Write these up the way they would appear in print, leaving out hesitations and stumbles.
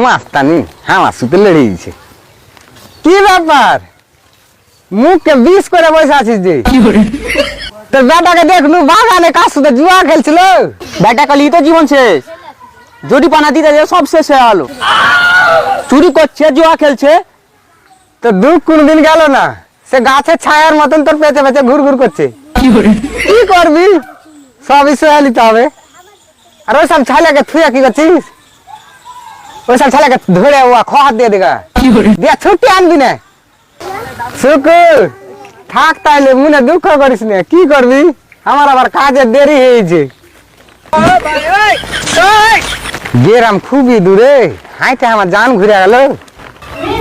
মাস্তানি আমার সাথে লড়িয়েছে। কি ব্যাপার মুখকে বিষ করে বসে আছিস যে? তোর বেটাকে দেখলু বাগানে কার সাথে জুয়া খেলছিল। বেটা কালি তো জীবন শেষ, জুটি পানা দিতে সব শেষ হয়ে গেল। চুরি করছে, জুয়া খেলছে। তো দুঃখ কোনদিন গেল না, সে গাছের ছায়ার মতন তোর পেঁচে পেঁচে ঘুর ঘুর করছে। কি করবি, সব ইসরায়েল নিতে হবে। আর ওই সব ছেলেকে থুয়া কি করছিস? ওই সব ছেলেকে ধরে ও খোয়া দিয়ে দেগা দিয়া ছুটি আনবি না। শুকুর থাক তাইলে, মনে দুঃখ করিস না। কি করবি, আমার আবার কাজে দেরি হয়েছে। গেরাম খুবই দূরে, হাইতে আমার জান ঘুরে গেল।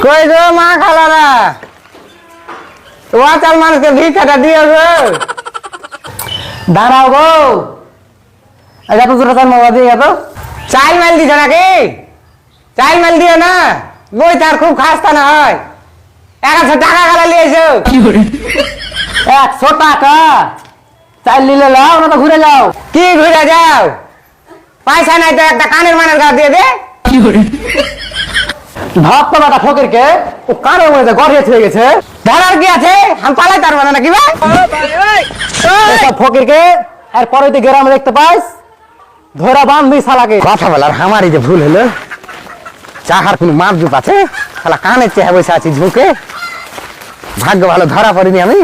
কই গো মা খালারা, ওয়াচাল মানুষকে ভিক্ষাটা দিও গো। দাঁড়াও গো, এটা তো তোর মোবাইল দিয়ে গেল। চাল মাল দিছে নাকি? চাল মাল দিও না, বই তার খুব খাস্তা না হয়। 100 টাকা গালা লিয়েছো। 100 টাকা চাল নিলে লাও না তো ঘুরে যাও। কি ঘুরে যাও, পয়সা নাই তো একটা কানের মানের গা দিয়ে দে। ভাব তো বেটা ফকিরকে, ও কানের মধ্যে গড়িয়ে থেকে গেছে। ধরার কি আছে, আমি পালাই তার মানে নাকি ভাই? এসব ফকিরকে এরপরে তুই গ্রামে দেখতে পাইস, ধরা বান্ধবি শালাকে। কথা বলার আমারই যে ভুল হলো। চাহার কোন মাপ জুপ আছে, শালা কানের চেয়ে বসে আছি ঝুঁকে। ভাগ্য ভালো ধরা পড়িনি আমি।